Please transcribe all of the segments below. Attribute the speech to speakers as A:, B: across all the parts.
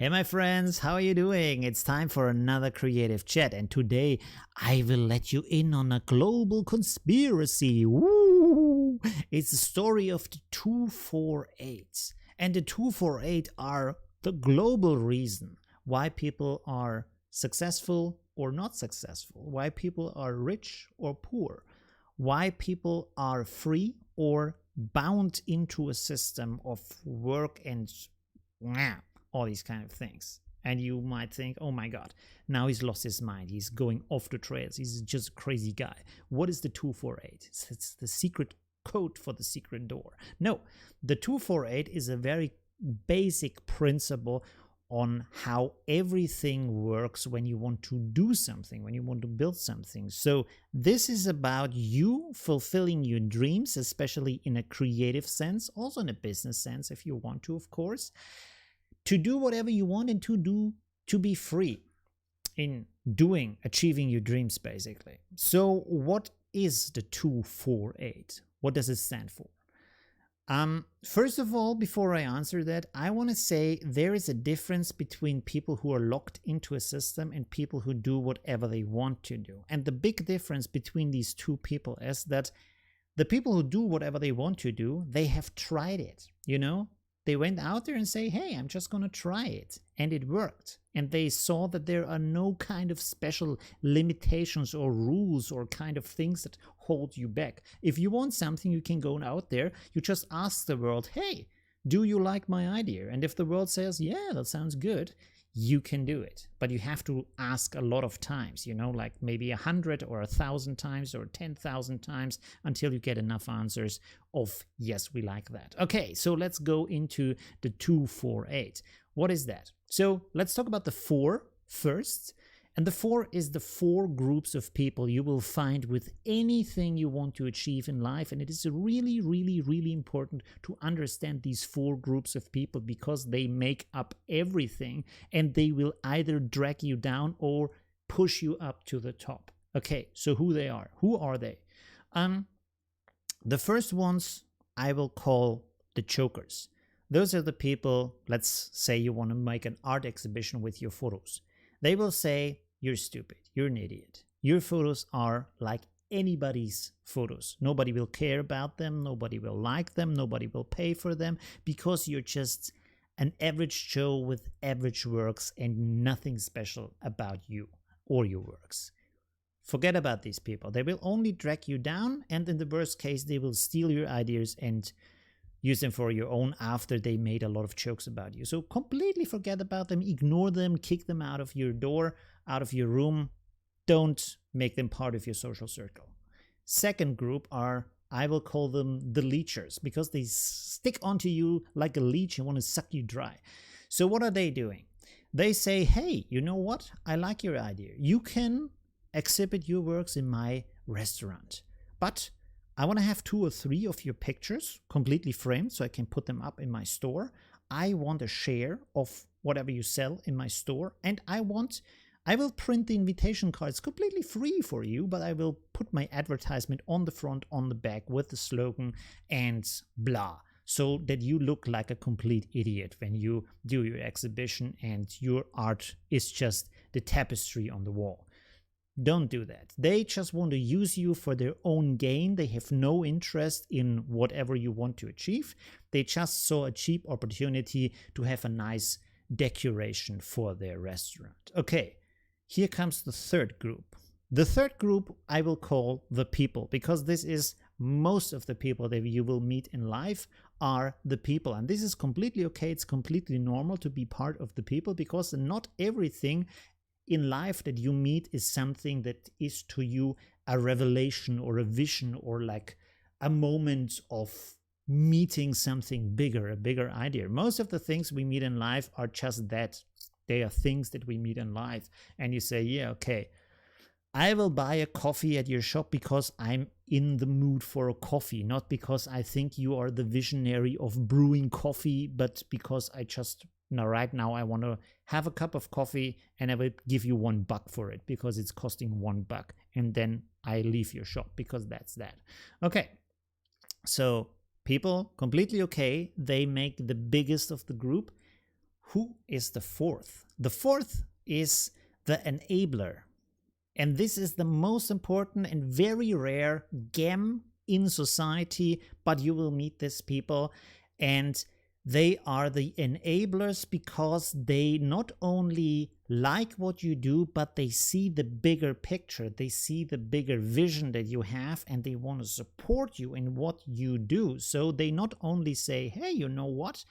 A: Hey my friends, how are you doing? It's time for another creative chat, and today I will let you in on a global conspiracy. Woo! It's the story of the 248. And the 248 are the global reason why people are successful or not successful, why people are rich or poor, why people are free or bound into a system of work and all these kind of things. And you might think, oh my god, now he's lost his mind, he's going off the trails, he's just a crazy guy. What is the 248? It's the secret code for the secret door. No, the 248 is a very basic principle on how everything works when you want to do something, when you want to build something. So this is about you fulfilling your dreams, especially in a creative sense, also in a business sense if you want to, of course, to do whatever you want and to be free in achieving your dreams, basically. So what is the 248? What does it stand for? First of all, before I answer that, I want to say there is a difference between people who are locked into a system and people who do whatever they want to do. And the big difference between these two people is that the people who do whatever they want to do, they have tried it, They went out there and say, hey, I'm just going to try it. And it worked. And they saw that there are no kind of special limitations or rules or kind of things that hold you back. If you want something, you can go out there. You just ask the world, hey, do you like my idea? And if the world says, yeah, that sounds good, you can do it. But you have to ask a lot of times, like maybe 100 or 1,000 times or 10,000 times until you get enough answers of, yes, we like that. Okay, so let's go into the 248. What is that? So let's talk about the 4 first. And the 4 is the 4 groups of people you will find with anything you want to achieve in life. And it is really, really, really important to understand these 4 groups of people because they make up everything and they will either drag you down or push you up to the top. Okay, so who are they? The first ones I will call the chokers. Those are the people, let's say you want to make an art exhibition with your photos. They will say, you're stupid, you're an idiot. Your photos are like anybody's photos. Nobody will care about them, nobody will like them, nobody will pay for them because you're just an average Joe with average works and nothing special about you or your works. Forget about these people. They will only drag you down, and in the worst case, they will steal your ideas and use them for your own after they made a lot of jokes about you. So completely forget about them, ignore them, kick them out of your door, out of your room. Don't make them part of your social circle. Second group are, I will call them the leechers, because they stick onto you like a leech and want to suck you dry. So what are they doing? They say, hey, you know what? I like your idea. You can exhibit your works in my restaurant, but I want to have 2 or 3 of your pictures completely framed so I can put them up in my store. I want a share of whatever you sell in my store, and I will print the invitation cards completely free for you, but I will put my advertisement on the front, on the back with the slogan and blah, so that you look like a complete idiot when you do your exhibition and your art is just the tapestry on the wall. Don't do that. They just want to use you for their own gain. They have no interest in whatever you want to achieve. They just saw a cheap opportunity to have a nice decoration for their restaurant. Okay, here comes the third group. The third group I will call the people, because this is most of the people that you will meet in life are the people. And this is completely okay. It's completely normal to be part of the people, because not everything in life that you meet is something that is to you a revelation or a vision or like a moment of meeting something bigger, a bigger idea. Most of the things we meet in life are just that. They are things that we meet in life. And you say, yeah, okay, I will buy a coffee at your shop because I'm in the mood for a coffee, not because I think you are the visionary of brewing coffee, but because I just right now I want to have a cup of coffee and I will give you $1 for it because it's costing $1, and then I leave your shop because that's that. Okay, so people completely okay. They make the biggest of the group. who is the fourth? The fourth is the enabler. And this is the most important and very rare gem in society, but you will meet these people, and they are the enablers because they not only like what you do, but they see the bigger picture. They see the bigger vision that you have, and they want to support you in what you do. So they not only say, hey, you know what?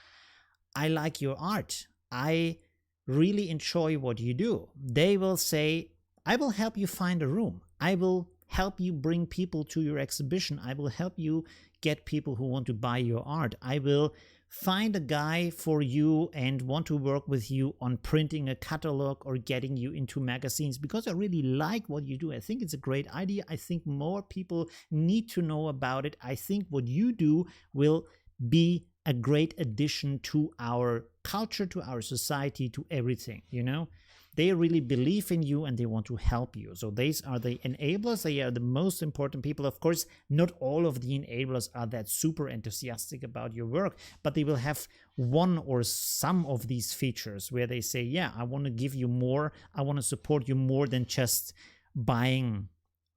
A: I like your art. I really enjoy what you do. They will say, I will help you find a room. I will help you bring people to your exhibition. I will help you get people who want to buy your art. I will find a guy for you and want to work with you on printing a catalog or getting you into magazines because I really like what you do. I think it's a great idea. I think more people need to know about it. I think what you do will be a great addition to our culture, to our society, to everything, you know? They really believe in you and they want to help you. So these are the enablers. They are the most important people. Of course, not all of the enablers are that super enthusiastic about your work, but they will have one or some of these features where they say, yeah, I want to give you more. I want to support you more than just buying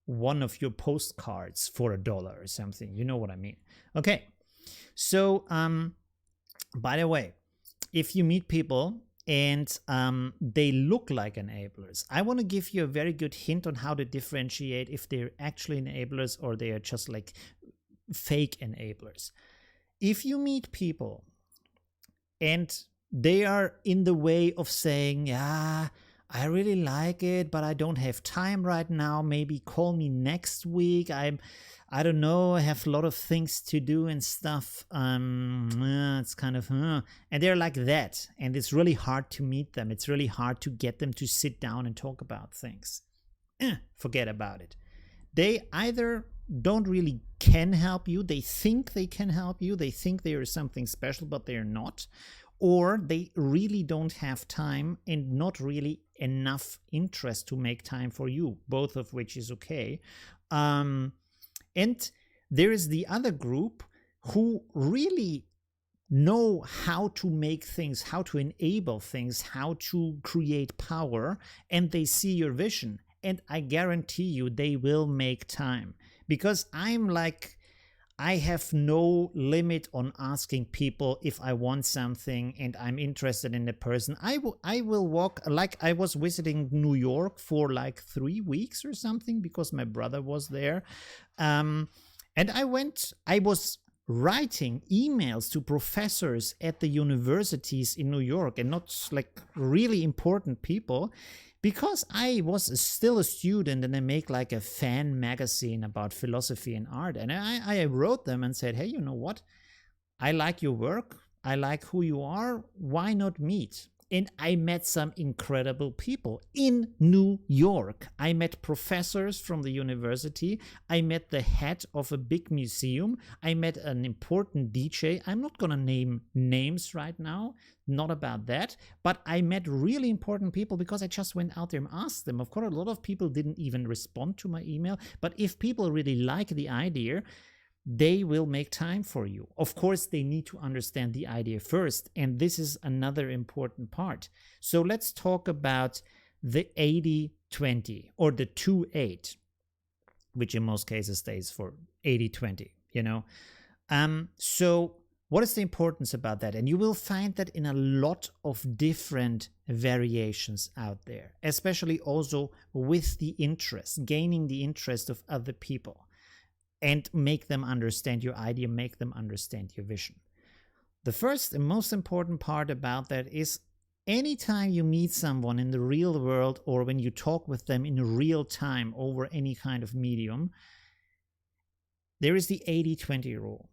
A: one of your postcards for $1 or something. You know what I mean? Okay. So, by the way, if you meet people and they look like enablers, I want to give you a very good hint on how to differentiate if they're actually enablers or they are just like fake enablers. If you meet people and they are in the way of saying, yeah, I really like it, but I don't have time right now. Maybe call me next week. I don't know. I have a lot of things to do and stuff. It's kind of, and they're like that. And it's really hard to meet them. It's really hard to get them to sit down and talk about things. Forget about it. They either don't really can help you. They think they can help you. They think they are something special, but they're not. Or they really don't have time and not really enough interest to make time for you, both of which is okay. And there is the other group who really know how to make things, how to enable things, how to create power, and they see your vision. And I guarantee you they will make time, because I'm like, I have no limit on asking people if I want something and I'm interested in the person. I will walk, like I was visiting New York for like 3 weeks or something because my brother was there. And I was writing emails to professors at the universities in New York, and not like really important people, because I was still a student and I make like a fan magazine about philosophy and art. And I wrote them and said, hey, you know what? I like your work. I like who you are. Why not meet? And I met some incredible people in New York. I met professors from the university. I met the head of a big museum. I met an important DJ. I'm not going to name names right now, not about that. But I met really important people because I just went out there and asked them. Of course, a lot of people didn't even respond to my email. But if people really like the idea, they will make time for you. Of course, they need to understand the idea first, and this is another important part. So let's talk about the 80-20 or the 2-8, which in most cases stays for 80-20, you know. So what is the importance about that? And you will find that in a lot of different variations out there, especially also with the interest, gaining the interest of other people, and make them understand your idea, make them understand your vision. The first and most important part about that is anytime you meet someone in the real world or when you talk with them in real time over any kind of medium, there is the 80-20 rule.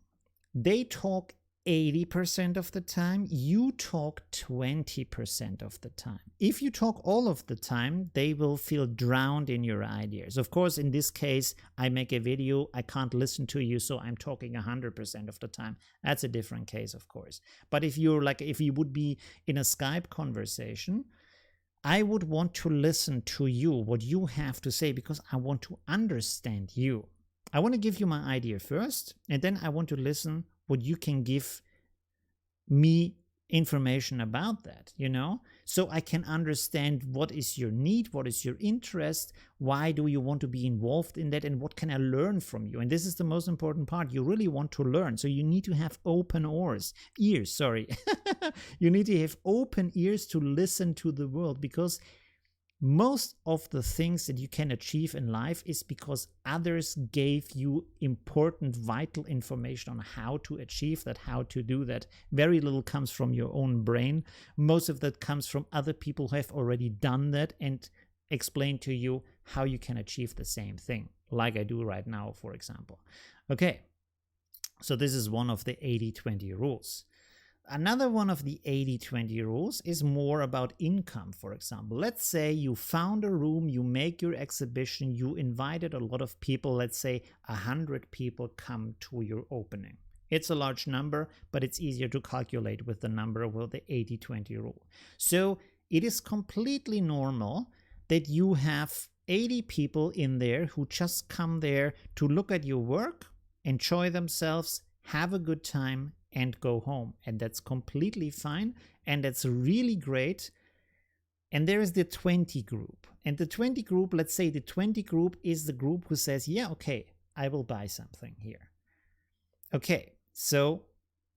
A: They talk 80% of the time, you talk 20% of the time. If you talk all of the time, they will feel drowned in your ideas. Of course, in this case, I make a video, I can't listen to you, so I'm talking 100% of the time. That's a different case, of course. But if you would be in a Skype conversation, I would want to listen to you, what you have to say, because I want to understand you. I want to give you my idea first, and then I want to listen what you can give me information about that, so I can understand what is your need, what is your interest, why do you want to be involved in that, and what can I learn from you. And this is the most important part. You really want to learn, so you need to have open ears, sorry. You need to have open ears to listen to the world, because most of the things that you can achieve in life is because others gave you important, vital information on how to achieve that, how to do that. Very little comes from your own brain. Most of that comes from other people who have already done that and explained to you how you can achieve the same thing, like I do right now, for example. Okay, so this is one of the 80-20 rules. Another one of the 80-20 rules is more about income, for example. Let's say you found a room, you make your exhibition, you invited a lot of people, let's say 100 people come to your opening. It's a large number, but it's easier to calculate with the number with the 80-20 rule. So it is completely normal that you have 80 people in there who just come there to look at your work, enjoy themselves, have a good time, and go home. And that's completely fine, and that's really great. And there is the 20 group. And the 20 group, let's say the 20 group is the group who says, yeah, okay, I will buy something here. Okay, so,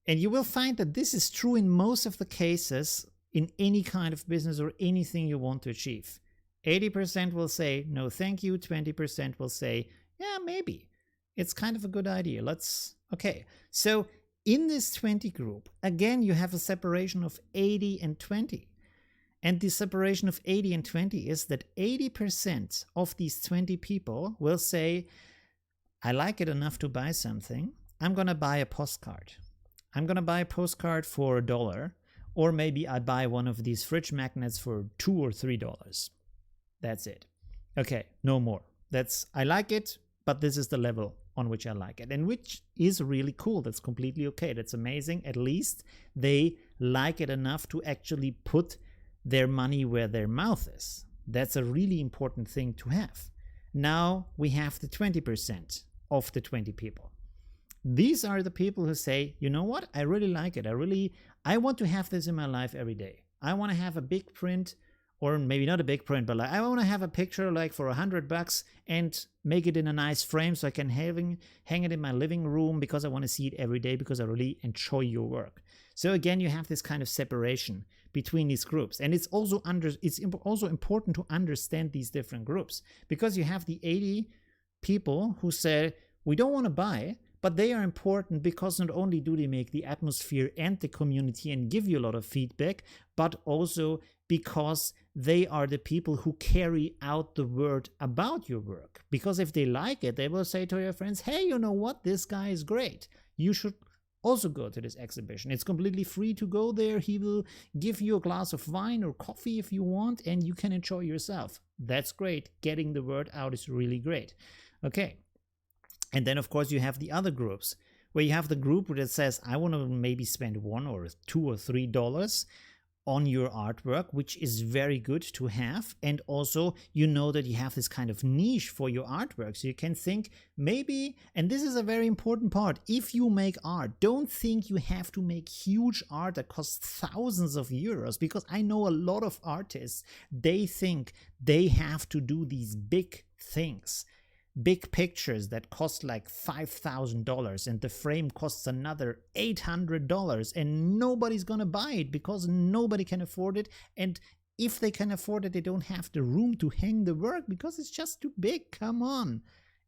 A: and you will find that this is true in most of the cases in any kind of business or anything you want to achieve. 80% will say, no, thank you. 20% will say, yeah, maybe. It's kind of a good idea. Okay. So in this 20 group, again, you have a separation of 80 and 20. And the separation of 80 and 20 is that 80% of these 20 people will say, I like it enough to buy something. I'm going to buy a postcard. I'm going to buy a postcard for $1, or maybe I buy one of these fridge magnets for $2 or $3. That's it. Okay, no more. I like it, but this is the level on which I like it, and which is really cool. That's completely okay. That's amazing. At least they like it enough to actually put their money where their mouth is. That's a really important thing to have. Now we have the 20% of the 20 people. These are the people who say, you know what? I really like it. I want to have this in my life every day. I want to have a big print, or maybe not a big print, but I want to have a picture like for $100 and make it in a nice frame so I can hang it in my living room because I want to see it every day because I really enjoy your work. So again, you have this kind of separation between these groups. And it's also important to understand these different groups, because you have the 80 people who say, we don't want to buy, but they are important because not only do they make the atmosphere and the community and give you a lot of feedback, but also because they are the people who carry out the word about your work. Because if they like it, they will say to your friends, hey, you know what? This guy is great. You should also go to this exhibition. It's completely free to go there. He will give you a glass of wine or coffee if you want, and you can enjoy yourself. That's great. Getting the word out is really great. Okay. And then, of course, you have the other groups, where you have the group that says, I want to maybe spend $1 or $2 or $3 on your artwork, which is very good to have. And also, you know that you have this kind of niche for your artwork. So you can think maybe, and this is a very important part, if you make art, don't think you have to make huge art that costs thousands of euros, because I know a lot of artists, they think they have to do these big things. Big pictures that cost like $5,000 and the frame costs another $800, and nobody's gonna buy it because nobody can afford it. And if they can afford it, they don't have the room to hang the work because it's just too big. Come on.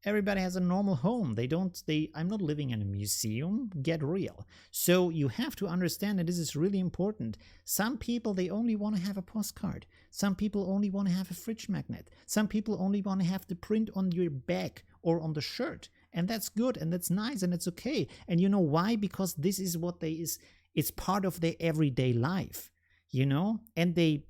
A: Everybody has a normal home. I'm not living in a museum. Get real. So you have to understand that this is really important. Some people, they only want to have a postcard. Some people only want to have a fridge magnet. Some people only want to have the print on your bag or on the shirt. And that's good and that's nice and it's okay. And you know why? Because this is what it's part of their everyday life, and they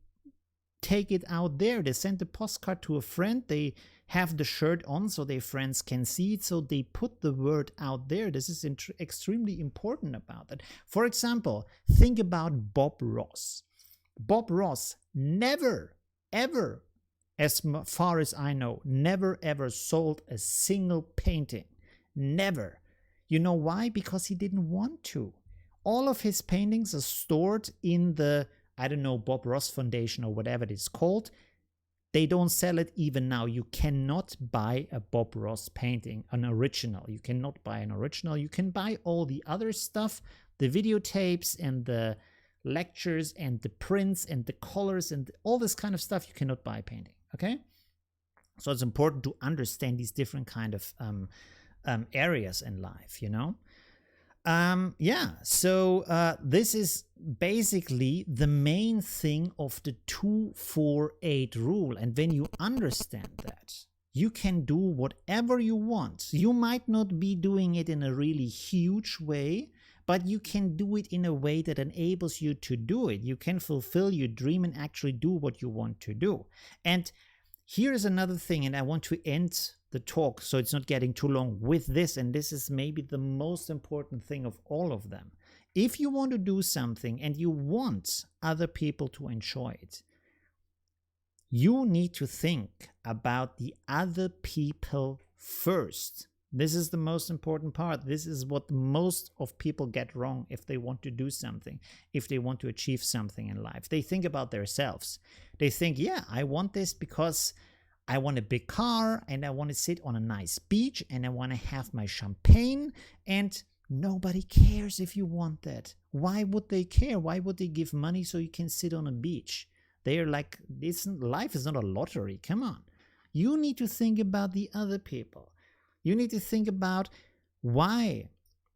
A: take it out there. They send the postcard to a friend. They have the shirt on so their friends can see it. So they put the word out there. This is extremely important about that. For example, think about Bob Ross. Bob Ross never, ever, as far as I know, never, ever sold a single painting. Never. You know why? Because he didn't want to. All of his paintings are stored in the, I don't know, Bob Ross Foundation or whatever it is called. They don't sell it even now. You cannot buy a Bob Ross painting, an original. You cannot buy an original. You can buy all the other stuff, the videotapes and the lectures and the prints and the colors and all this kind of stuff. You cannot buy a painting, okay? So it's important to understand these different kind of areas in life, you know? This is basically the main thing of the 2-4-8 rule. And when you understand that, you can do whatever you want. You might not be doing it in a really huge way, but you can do it in a way that enables you to do it. You can fulfill your dream and actually do what you want to do. And here is another thing, and I want to end the talk so it's not getting too long with this, and this is maybe the most important thing of all of them. If you want to do something and you want other people to enjoy it, you need to think about the other people first. This is the most important part. This is what most of people get wrong if they want to do something, if they want to achieve something in life. They think about themselves. They think, yeah, I want this because I want a big car and I want to sit on a nice beach and I want to have my champagne, and nobody cares if you want that. Why would they care? Why would they give money so you can sit on a beach? They're like, life is not a lottery. Come on. You need to think about the other people. You need to think about why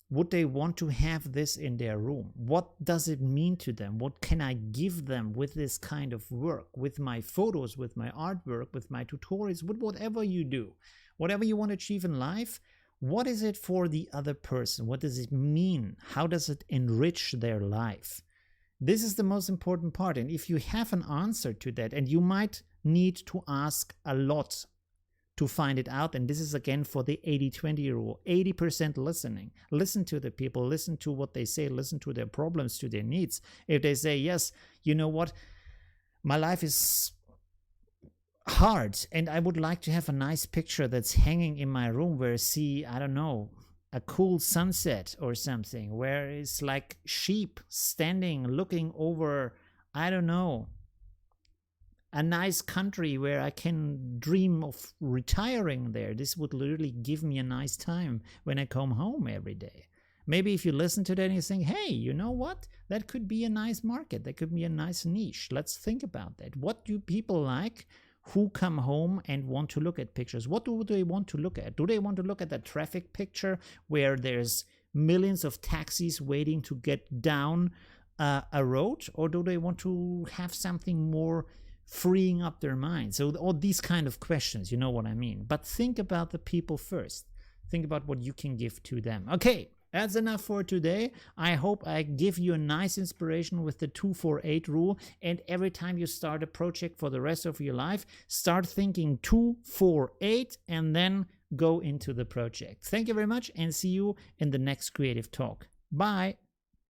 A: would they want to have this in their room? What does it mean to them? What can I give them with this kind of work, with my photos, with my artwork, with my tutorials, with whatever you do, whatever you want to achieve in life? What is it for the other person? What does it mean? How does it enrich their life? This is the most important part. And if you have an answer to that, and you might need to ask a lot to find it out, and this is again for the 80-20 rule, 80% listening. Listen to the people, listen to what they say, listen to their problems, to their needs. If they say, yes, you know what, my life is hard and I would like to have a nice picture that's hanging in my room where I see, I don't know, a cool sunset or something, where it's like sheep standing, looking over, I don't know, a nice country where I can dream of retiring there. This would literally give me a nice time when I come home every day. Maybe if you listen to that and you think, hey, you know what? That could be a nice market. That could be a nice niche. Let's think about that. What do people like who come home and want to look at pictures? What do they want to look at? Do they want to look at the traffic picture where there's millions of taxis waiting to get down a road? Or do they want to have something more freeing up their mind? So all these kind of questions, you know what I mean. But think about the people first. Think about what you can give to them. Okay, that's enough for today. I hope I give you a nice inspiration with the 2-4-8 rule. And every time you start a project for the rest of your life, start thinking 2-4-8 and then go into the project. Thank you very much and see you in the next creative talk. Bye.